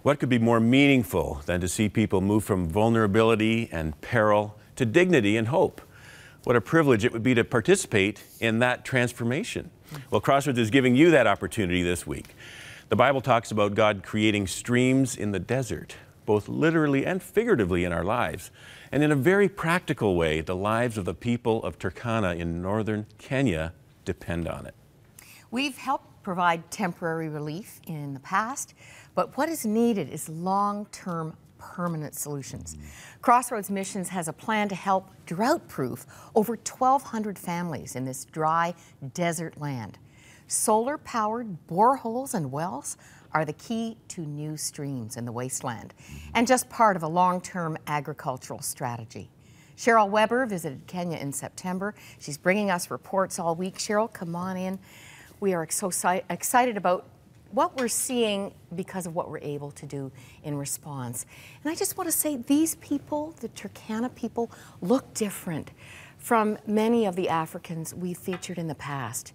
What could be more meaningful than to see people move from vulnerability and peril to dignity and hope? What a privilege it would be to participate in that transformation. Well, Crossroads is giving you that opportunity this week. The Bible talks about God creating streams in the desert, both literally and figuratively in our lives. And in a very practical way, the lives of the people of Turkana in northern Kenya depend on it. We've helped provide temporary relief in the past, but what is needed is long-term permanent solutions. Crossroads Missions has a plan to help drought-proof over 1,200 families in this dry desert land. Solar-powered boreholes and wells are the key to new streams in the wasteland and just part of a long-term agricultural strategy. Cheryl Weber visited Kenya in September. She's bringing us reports all week. Cheryl, come on in. We are so excited about what we're seeing because of what we're able to do in response. And I just want to say these people, the Turkana people, look different from many of the Africans we've featured in the past.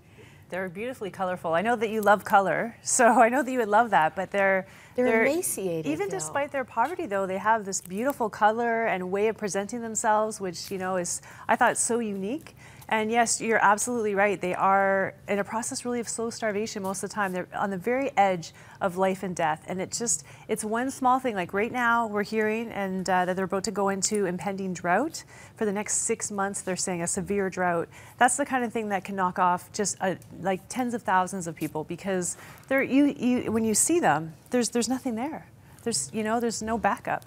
They're beautifully colorful. I know that you love color, so I know that you would love that, but they're emaciated. Even though, despite their poverty, though, they have this beautiful color and way of presenting themselves, which, you know, is, I thought, so unique. And yes, you're absolutely right. They are in a process really of slow starvation most of the time. They're on the very edge of life and death. And it's one small thing. Like right now we're hearing that they're about to go into impending drought. For the next 6 months, they're saying a severe drought. That's the kind of thing that can knock off just like tens of thousands of people, because when you see them, there's nothing there. There's no backup.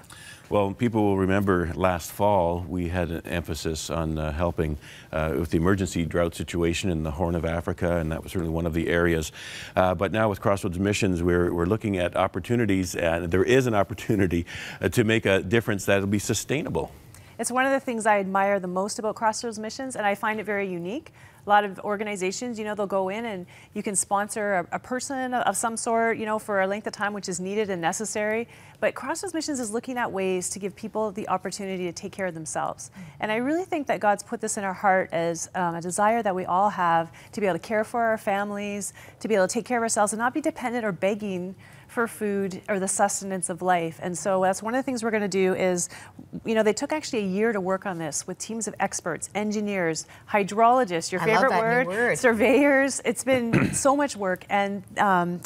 Well, people will remember last fall we had an emphasis on helping with the emergency drought situation in the Horn of Africa, and that was certainly one of the areas. But now with Crossroads Missions, we're looking at opportunities, and there is an opportunity to make a difference that will be sustainable. It's one of the things I admire the most about Crossroads Missions, and I find it very unique. A lot of organizations, you know, they'll go in and you can sponsor a person of some sort, you know, for a length of time which is needed and necessary. But Crossroads Missions is looking at ways to give people the opportunity to take care of themselves. And I really think that God's put this in our heart as a desire that we all have to be able to care for our families, to be able to take care of ourselves and not be dependent or begging for food or the sustenance of life. And so that's one of the things we're going to do is, you know, they took actually a year to work on this with teams of experts, engineers, hydrologists, your favorite word, surveyors. It's been so much work, and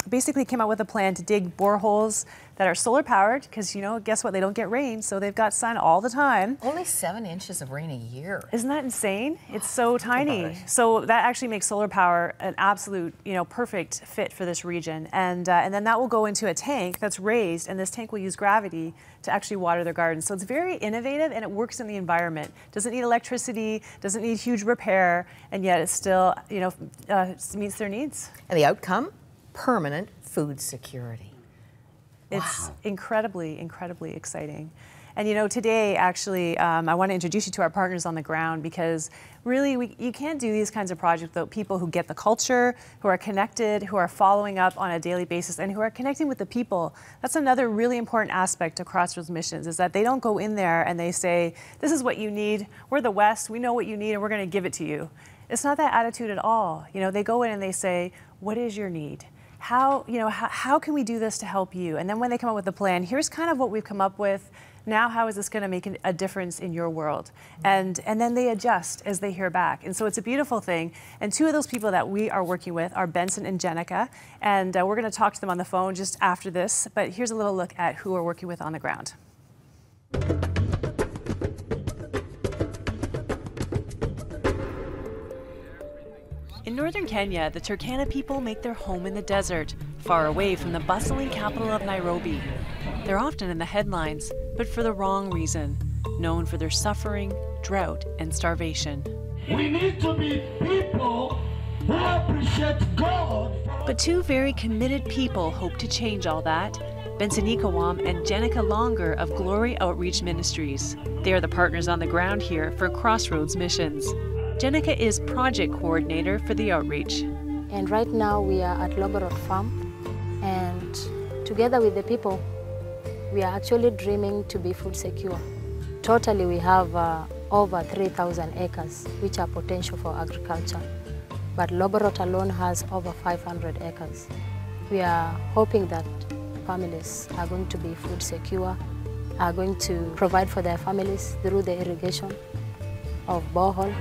basically came out with a plan to dig boreholes that are solar powered, because, you know, guess what? They don't get rain, so they've got sun all the time. Only 7 inches of rain a year. Isn't that insane? It's so tiny. So that actually makes solar power an absolute, you know, perfect fit for this region. And then that will go into a tank that's raised, and this tank will use gravity to actually water their gardens. So it's very innovative, and it works in the environment. Doesn't need electricity, doesn't need huge repair, and yet it still, you know, meets their needs. And the outcome? Permanent food security. It's incredibly, incredibly exciting. And you know, today actually, I want to introduce you to our partners on the ground, because really you can't do these kinds of projects without people who get the culture, who are connected, who are following up on a daily basis, and who are connecting with the people. That's another really important aspect of Crossroads Missions, is that they don't go in there and they say, this is what you need, we're the West, we know what you need, and we're going to give it to you. It's not that attitude at all. You know, they go in and they say, what is your need? How can we do this to help you? And then when they come up with a plan, here's kind of what we've come up with. Now, how is this going to make a difference in your world? And then they adjust as they hear back. And so it's a beautiful thing. And 2 of those people that we are working with are Benson and Jenicah. And we're going to talk to them on the phone just after this. But here's a little look at who we're working with on the ground. In northern Kenya, the Turkana people make their home in the desert, far away from the bustling capital of Nairobi. They're often in the headlines, but for the wrong reason, known for their suffering, drought, and starvation. We need to be people who appreciate God. But 2 very committed people hope to change all that. Benson and Jenicah Longer of Glory Outreach Ministries. They are the partners on the ground here for Crossroads Missions. Jenicah is project coordinator for the outreach. And right now we are at Loborot Farm, and together with the people, we are actually dreaming to be food secure. Totally we have over 3,000 acres, which are potential for agriculture. But Loborot alone has over 500 acres. We are hoping that families are going to be food secure, are going to provide for their families through the irrigation of borehole.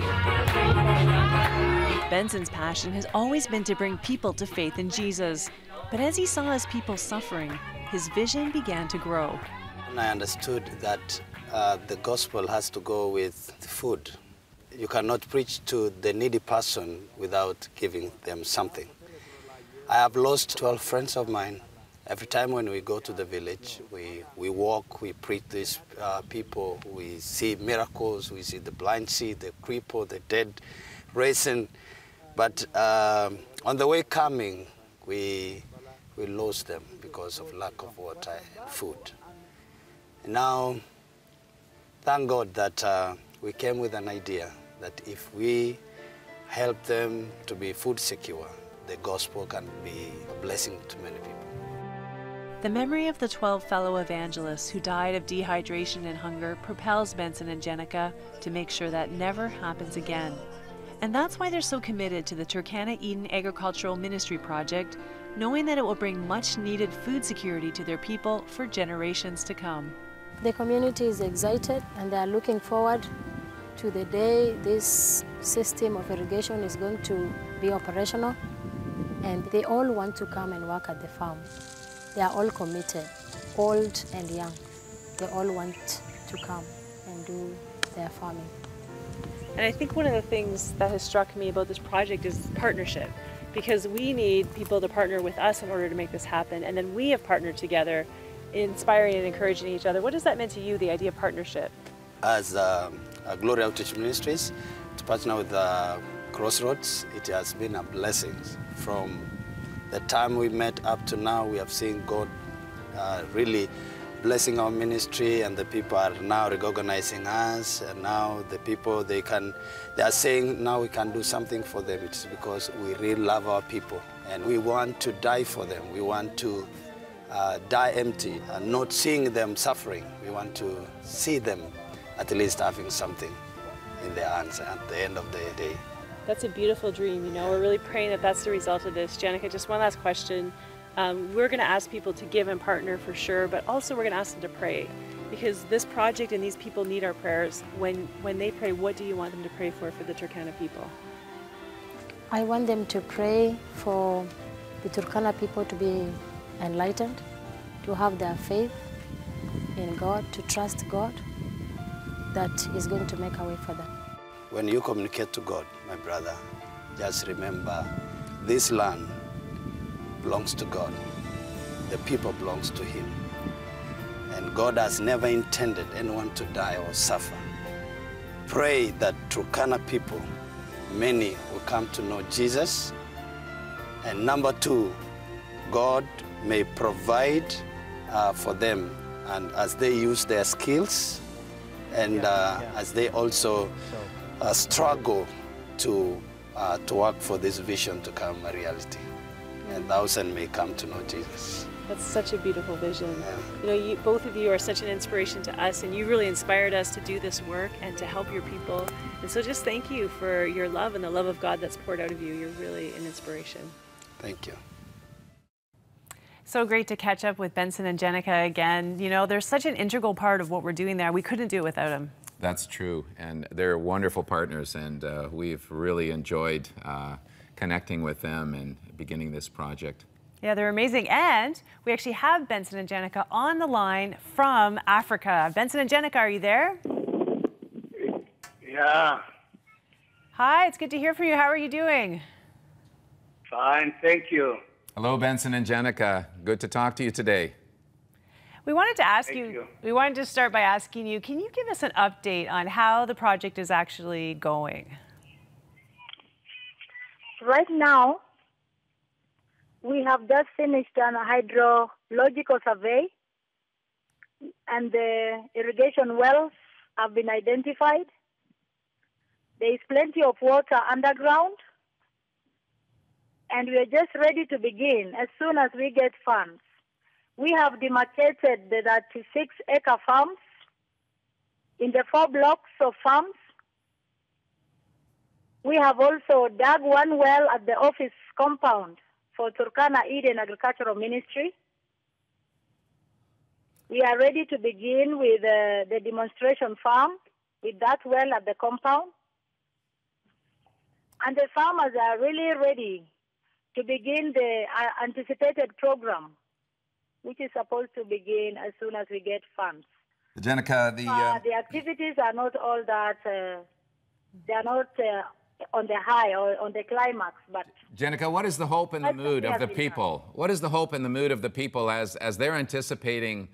Benson's passion has always been to bring people to faith in Jesus. But as he saw his people suffering, his vision began to grow. And I understood that the gospel has to go with food. You cannot preach to the needy person without giving them something. I have lost 12 friends of mine. Every time when we go to the village, we walk, we preach to these people, we see miracles, we see the blind see, the cripple, the dead raising. But on the way coming, we lost them because of lack of water and food. And now, thank God that we came with an idea that if we help them to be food secure, the gospel can be a blessing to many people. The memory of the 12 fellow evangelists who died of dehydration and hunger propels Benson and Jenicah to make sure that never happens again. And that's why they're so committed to the Turkana Eden Agricultural Ministry Project, knowing that it will bring much needed food security to their people for generations to come. The community is excited and they are looking forward to the day this system of irrigation is going to be operational, and they all want to come and work at the farm. They are all committed, old and young. They all want to come and do their farming. And I think one of the things that has struck me about this project is partnership, because we need people to partner with us in order to make this happen, and then we have partnered together, inspiring and encouraging each other. What does that mean to you, the idea of partnership? As Glory Outreach Ministries, to partner with Crossroads, it has been a blessing. From the time we met up to now, we have seen God really blessing our ministry, and the people are now recognizing us, and now the people, they are saying now we can do something for them. It's because we really love our people, and we want to die for them. We want to die empty and not seeing them suffering. We want to see them at least having something in their hands at the end of the day. That's a beautiful dream, you know. We're really praying that that's the result of this. Jenicah, just one last question. We're going to ask people to give and partner for sure, but also we're going to ask them to pray, because this project and these people need our prayers. When they pray, what do you want them to pray for the Turkana people? I want them to pray for the Turkana people to be enlightened, to have their faith in God, to trust God, that is going to make a way for them. When you communicate to God, my brother, just remember this land belongs to God. The people belongs to Him. And God has never intended anyone to die or suffer. Pray that Turkana people, many will come to know Jesus. And number two, God may provide for them, and as they use their skills, and as they also struggle to work for this vision to come a reality. And thousands may come to know Jesus. That's such a beautiful vision. Yeah. You know, both of you are such an inspiration to us, and you really inspired us to do this work and to help your people. And so just thank you for your love and the love of God that's poured out of you. You're really an inspiration. Thank you. So great to catch up with Benson and Jenicah again. You know, they're such an integral part of what we're doing there. We couldn't do it without them. That's true, and they're wonderful partners, and we've really enjoyed connecting with them and beginning this project. Yeah, they're amazing, and we actually have Benson and Jenicah on the line from Africa. Benson and Jenicah, are you there? Yeah. Hi, it's good to hear from you. How are you doing? Fine, thank you. Hello, Benson and Jenicah. Good to talk to you today. We wanted to ask Thank you, you. we wanted to start by asking you, can you give us an update on how the project is actually going? Right now, we have just finished a hydrological survey, and the irrigation wells have been identified. There is plenty of water underground, and we are just ready to begin as soon as we get funds. We have demarcated the 36-acre farms in the 4 blocks of farms. We have also dug one well at the office compound for Turkana Eden Agricultural Ministry. We are ready to begin with the demonstration farm with that well at the compound. And the farmers are really ready to begin the anticipated program, which is supposed to begin as soon as we get funds. Jenicah, the activities are not all that, they are not on the high or on the climax, but... Jenicah, what is the hope and the mood of the people? What is the hope and the mood of the people as they're anticipating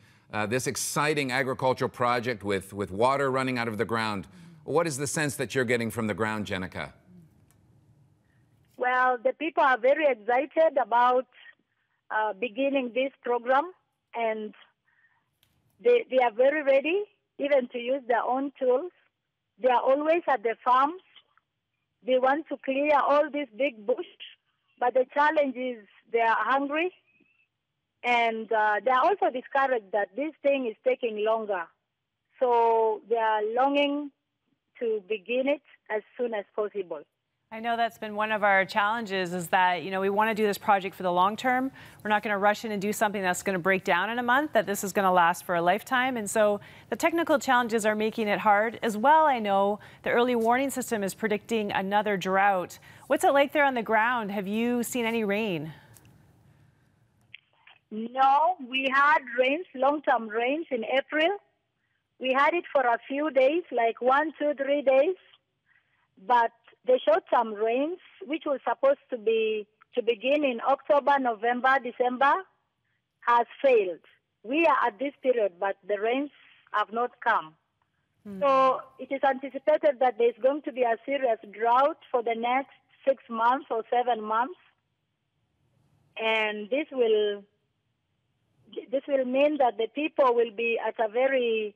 this exciting agricultural project with water running out of the ground? What is the sense that you're getting from the ground, Jenicah? Well, the people are very excited about beginning this program, and they are very ready even to use their own tools. They are always at the farms. They want to clear all this big bush, but the challenge is they are hungry, and they are also discouraged that this thing is taking longer. So they are longing to begin it as soon as possible. I know that's been one of our challenges, is that, you know, we want to do this project for the long term. We're not going to rush in and do something that's going to break down in a month, that this is going to last for a lifetime. And so the technical challenges are making it hard. As well, I know the early warning system is predicting another drought. What's it like there on the ground? Have you seen any rain? No, we had rains, long-term rains in April. We had it for a few days, like 1, 2, 3 days. But the short-term rains, which was supposed to begin in October, November, December, has failed. We are at this period, but the rains have not come. So it is anticipated that there's going to be a serious drought for the next 6 months or 7 months, and this will mean that the people will be at a very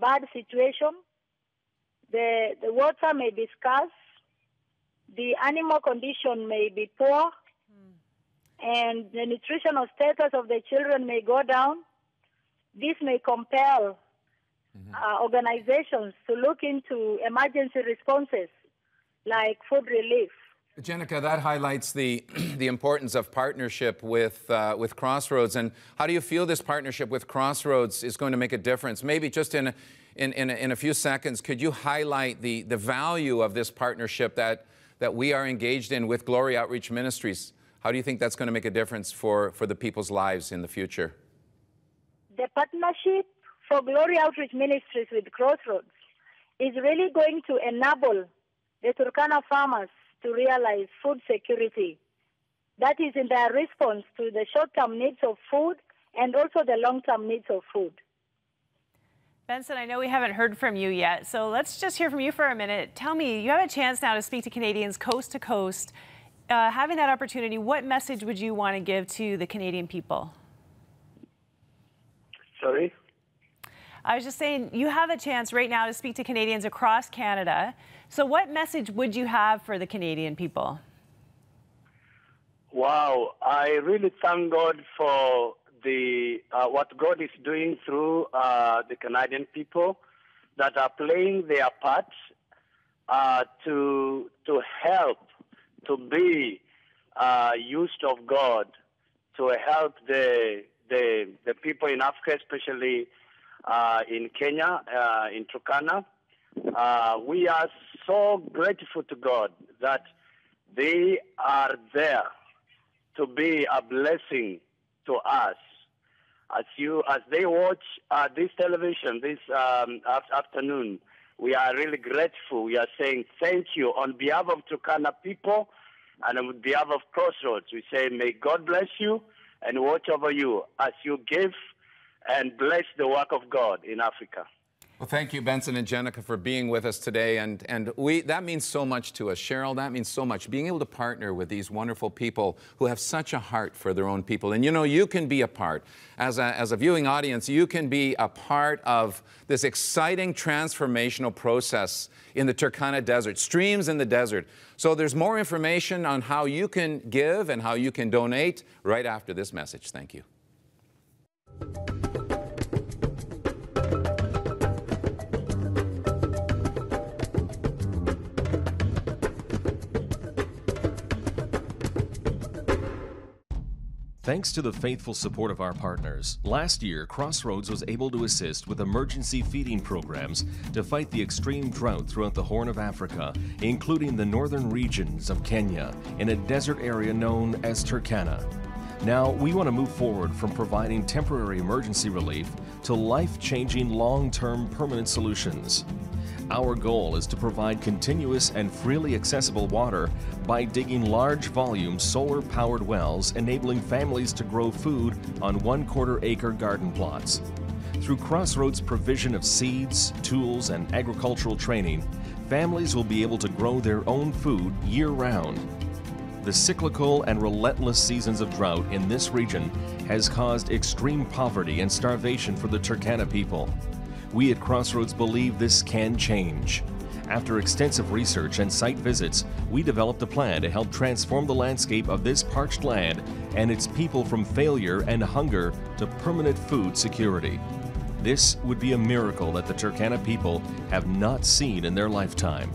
bad situation. The water may be scarce. The animal condition may be poor, and the nutritional status of the children may go down. This may compel organizations to look into emergency responses like food relief. Jenicah, that highlights the importance of partnership with Crossroads. And how do you feel this partnership with Crossroads is going to make a difference? Maybe just in a few seconds, could you highlight the value of this partnership that we are engaged in with Glory Outreach Ministries? How do you think that's going to make a difference for the people's lives in the future? The partnership for Glory Outreach Ministries with Crossroads is really going to enable the Turkana farmers to realize food security. That is in their response to the short-term needs of food and also the long-term needs of food. Benson, I know we haven't heard from you yet, so let's just hear from you for a minute. Tell me, you have a chance now to speak to Canadians coast to coast. Having that opportunity, what message would you want to give to the Canadian people? Sorry? I was just saying, you have a chance right now to speak to Canadians across Canada. So what message would you have for the Canadian people? Wow, I really thank God for what God is doing through the Canadian people that are playing their part to help, to be used of God, to help the people in Africa, especially in Kenya, in Turkana. We are so grateful to God that they are there to be a blessing to us. As they watch this television this afternoon, we are really grateful. We are saying thank you on behalf of Turkana people and on behalf of Crossroads. We say may God bless you and watch over you as you give and bless the work of God in Africa. Well, thank you, Benson and Jenicah, for being with us today. And that means so much to us. Cheryl, that means so much. Being able to partner with these wonderful people who have such a heart for their own people. And you know, you can be a part. As a viewing audience, you can be a part of this exciting transformational process in the Turkana Desert, streams in the desert. So there's more information on how you can give and how you can donate right after this message. Thank you. Thanks to the faithful support of our partners, last year Crossroads was able to assist with emergency feeding programs to fight the extreme drought throughout the Horn of Africa, including the northern regions of Kenya in a desert area known as Turkana. Now, we want to move forward from providing temporary emergency relief to life-changing long-term permanent solutions. Our goal is to provide continuous and freely accessible water by digging large volume solar-powered wells, enabling families to grow food on 1/4 acre garden plots. Through Crossroads' provision of seeds, tools, and agricultural training, families will be able to grow their own food year-round. The cyclical and relentless seasons of drought in this region has caused extreme poverty and starvation for the Turkana people. We at Crossroads believe this can change. After extensive research and site visits, we developed a plan to help transform the landscape of this parched land and its people from failure and hunger to permanent food security. This would be a miracle that the Turkana people have not seen in their lifetime.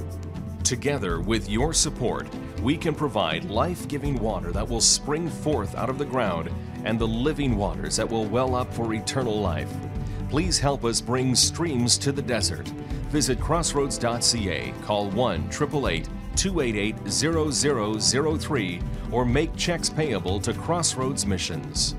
Together, with your support, we can provide life-giving water that will spring forth out of the ground and the living waters that will well up for eternal life. Please help us bring streams to the desert. Visit crossroads.ca, call 1-888-288-0003, or make checks payable to Crossroads Missions.